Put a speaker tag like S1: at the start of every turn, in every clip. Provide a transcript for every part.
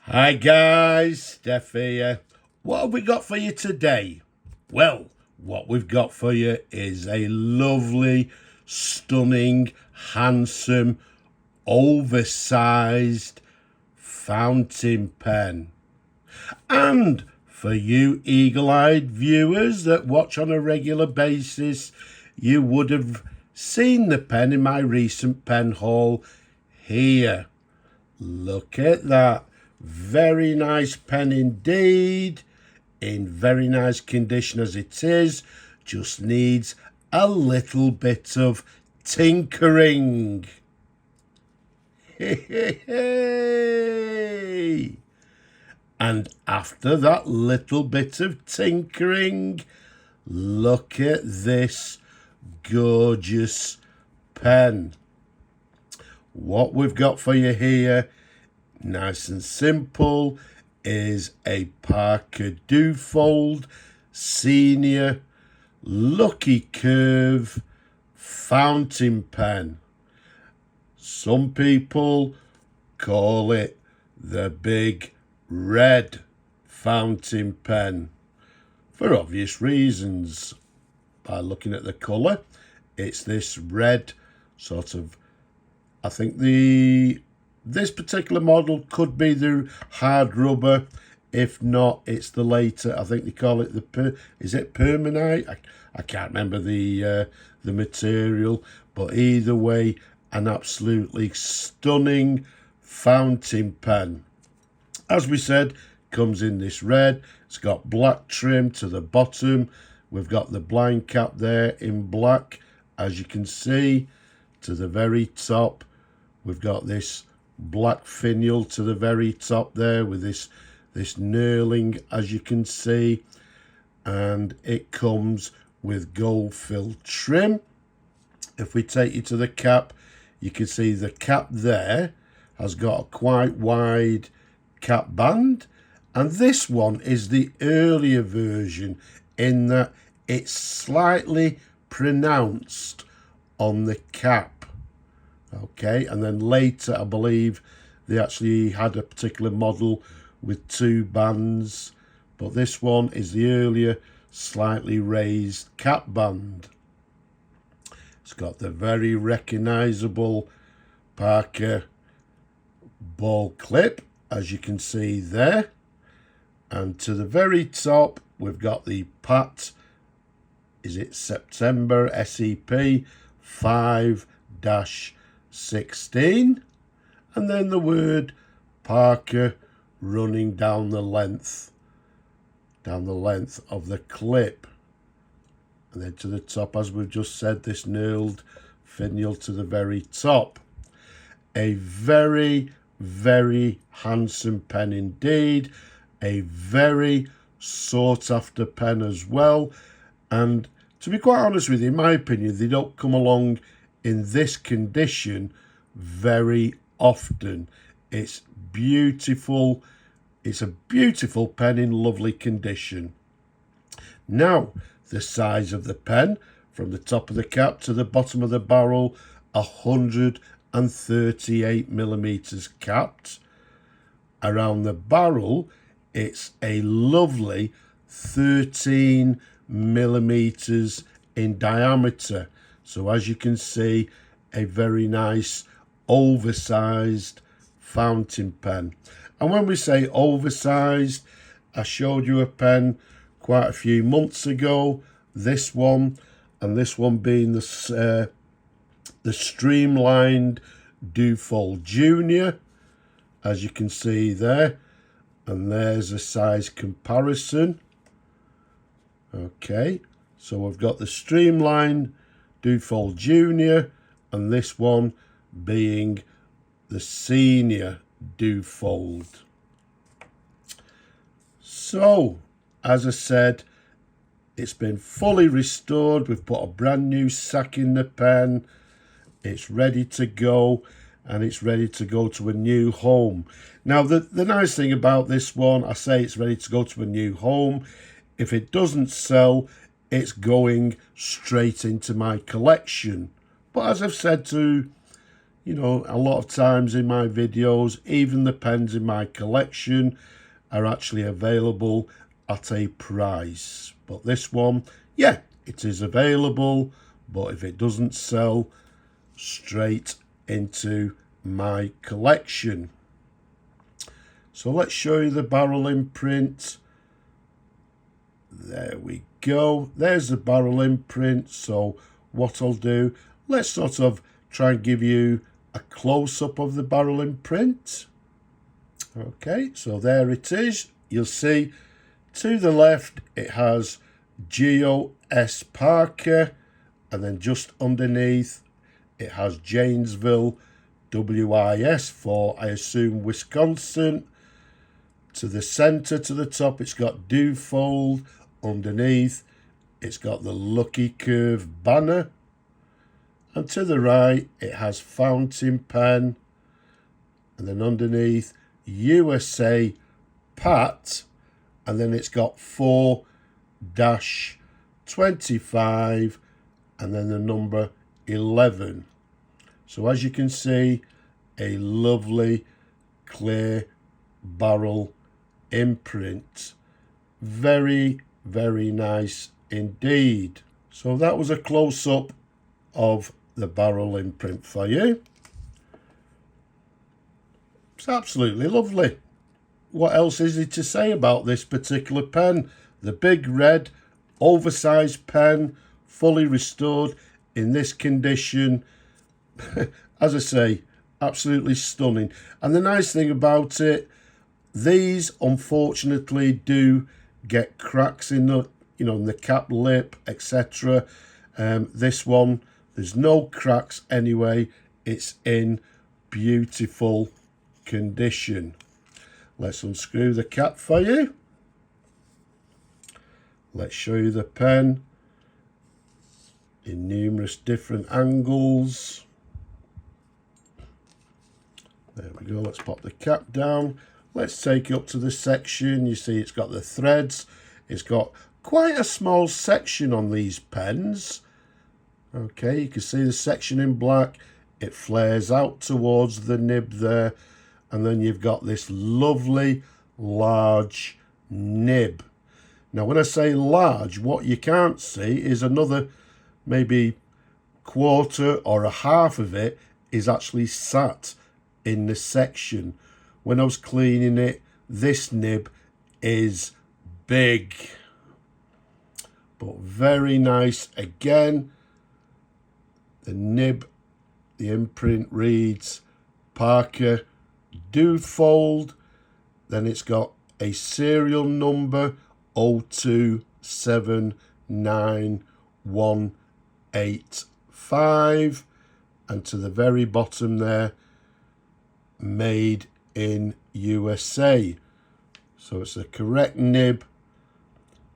S1: Hi guys, Steph here. What have we got for you today? Well, what we've got for you is a lovely, stunning, handsome, oversized fountain pen. And for you eagle-eyed viewers that watch on a regular basis, you would have seen the pen in my recent pen haul here. Look at that. Very nice pen indeed. In very nice condition as it is. Just needs a little bit of tinkering. And after that little bit of tinkering, look at this gorgeous pen. What we've got for you here, nice and simple, is a Parker Duofold Senior Lucky Curve fountain pen. Some people call it the Big Red fountain pen for obvious reasons. By looking at the colour, it's this red sort of, I think this particular model could be the hard rubber. If not, it's the later, I think they call it is it permanite? I can't remember the material, but either way, an absolutely stunning fountain pen. As we said, comes in this red. It's got black trim to the bottom. We've got the blind cap there in black, as you can see. To the very top, we've got this black finial to the very top there with this knurling, as you can see, and it comes with gold filled trim. If we take you to the cap, you can see the cap there has got a quite wide cap band, and this one is the earlier version in that it's slightly pronounced on the cap. Okay, and then later I believe they actually had a particular model with two bands, but this one is the earlier slightly raised cap band. It's got the very recognizable Parker ball clip, as you can see there, and to the very top we've got the PAT, is it September SEP 5-16, and then the word Parker running down the length of the clip, and then to the top, as we've just said, this knurled finial to the very top. A very, very handsome pen indeed, a very sought after pen as well, and to be quite honest with you, in my opinion, they don't come along in this condition very often. It's beautiful. It's a beautiful pen in lovely condition. Now, the size of the pen, from the top of the cap to the bottom of the barrel, 138 millimeters capped. Around the barrel, it's a lovely 13 millimeters in diameter. So as you can see, a very nice oversized fountain pen. And when we say oversized, I showed you a pen quite a few months ago, this one, and this one being the streamlined Duofold Junior, as you can see there, and there's a size comparison. Okay, so we've got the streamlined Duofold Junior and this one being the Senior Duofold. So, as I said, it's been fully restored. We've put a brand new sack in the pen. It's ready to go, and it's ready to go to a new home. Now, the nice thing about this one, I say it's ready to go to a new home. If it doesn't sell, it's going straight into my collection. But as I've said to You know, a lot of times in my videos, even the pens in my collection are actually available at a price. But this one, yeah, it is available, but if it doesn't sell, straight into my collection. So let's show you the barrel imprint. There we go. There's the barrel imprint. So what I'll do, let's sort of try and give you a close-up of the barrel imprint. Okay, so there it is. You'll see to the left it has Geo S. Parker, and then just underneath it has Janesville WIS for, I assume, Wisconsin. To the center, to the top, it's got Duofold. Underneath it's got the Lucky Curve banner, and to the right it has fountain pen, and then underneath USA Pat, and then it's got 4-25 and then the number 11. So as you can see, a lovely clear barrel imprint. Very, very nice indeed. So that was a close-up of the barrel imprint for you. It's absolutely lovely. What else is there to say about this particular pen? The big red oversized pen, fully restored in this condition. As I say, absolutely stunning. And the nice thing about it, these unfortunately do get cracks in the, you know, in the cap lip, etc. This one, there's no cracks anyway. It's in beautiful condition. Let's unscrew the cap for you. Let's show you the pen in numerous different angles. There we go. Let's pop the cap down. Let's take it up to the section. You see it's got the threads. It's got quite a small section on these pens. Okay, you can see the section in black. It flares out towards the nib there. And then you've got this lovely large nib. Now when I say large, what you can't see is another maybe quarter or a half of it is actually sat in the section. When I was cleaning it, this nib is big, but very nice. Again, the nib, the imprint reads Parker Duofold. Then it's got a serial number 0279185, and to the very bottom there, made in USA. So it's the correct nib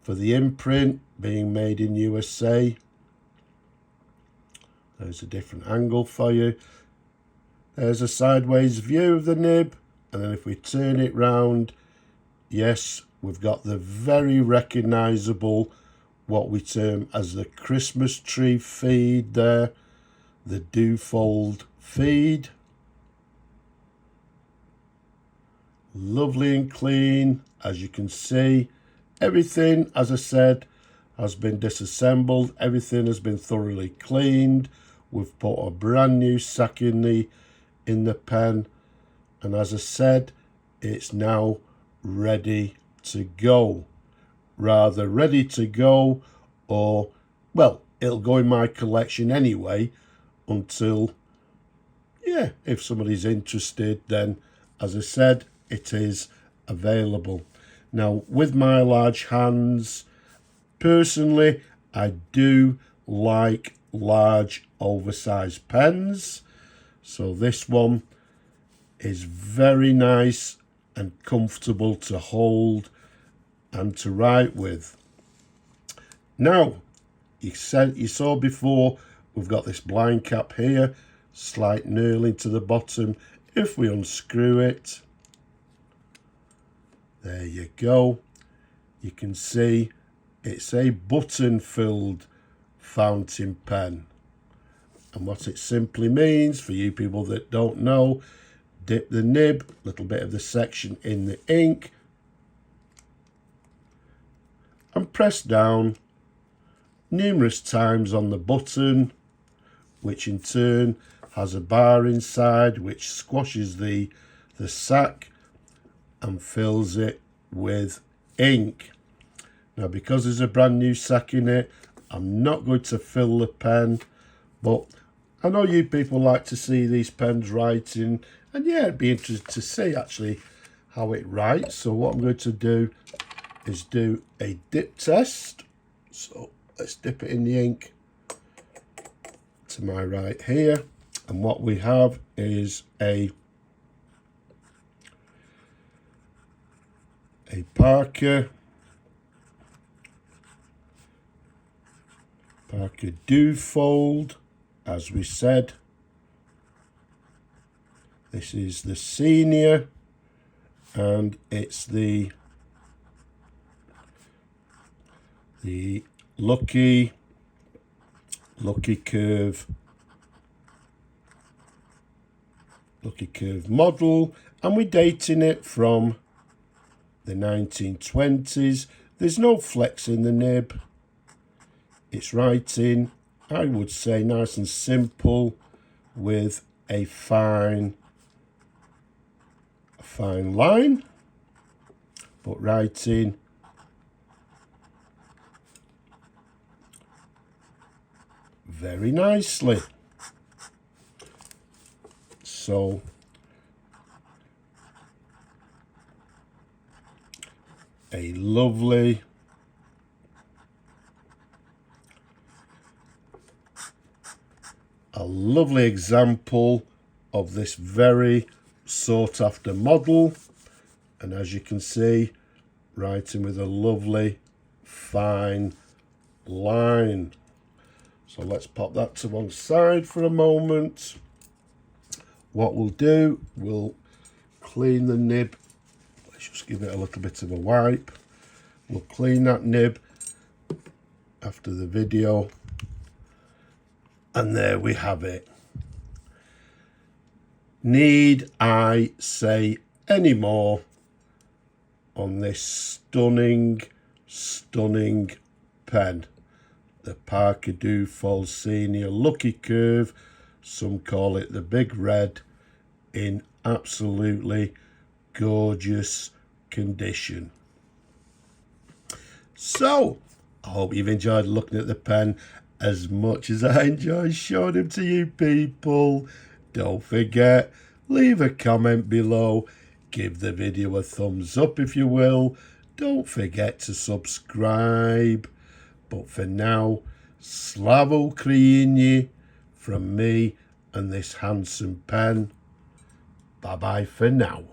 S1: for the imprint, being made in USA. There's a different angle for you. There's a sideways view of the nib, and then if we turn it round, yes, we've got the very recognizable, what we term as the Christmas tree feed there, the Duofold feed. Lovely and clean, as you can see. Everything, as I said, has been disassembled. Everything has been thoroughly cleaned. We've put a brand new sack in the pen, and as I said, it's now ready to go. Rather ready to go, or, well, it'll go in my collection anyway until, yeah, if somebody's interested, then as I said, it is available. Now with my large hands, personally I do like large oversized pens, so this one is very nice and comfortable to hold and to write with. Now you saw before, we've got this blind cap here, slight knurling to the bottom. If we unscrew it, there you go. You can see it's a button-filled fountain pen. And what it simply means, for you people that don't know, dip the nib, little bit of the section in the ink, and press down numerous times on the button, which in turn has a bar inside which squashes the sack and fills it with ink. Now, because there's a brand new sack in it, I'm not going to fill the pen, but I know you people like to see these pens writing, and yeah, it'd be interesting to see actually how it writes. So what I'm going to do is do a dip test. So let's dip it in the ink to my right here, and what we have is a Parker Duofold, as we said. This is the senior, and it's the Lucky Curve model, and we're dating it from the 1920s. There's no flex in the nib. It's writing, I would say, nice and simple with a fine line, but writing very nicely. So a lovely example of this very sought after model, and as you can see, writing with a lovely fine line. So let's pop that to one side for a moment. What we'll do, we'll clean the nib. Let's just give it a little bit of a wipe. We'll clean that nib after the video. And there we have it. Need I say any more on this stunning pen? The Parker Duofold Senior Lucky Curve. Some call it the Big Red, in absolutely gorgeous condition. So, I hope you've enjoyed looking at the pen as much as I enjoyed showing him to you people. Don't forget, leave a comment below, give the video a thumbs up if you will. Don't forget to subscribe. But for now, Slava Ukraini from me and this handsome pen. Bye bye for now.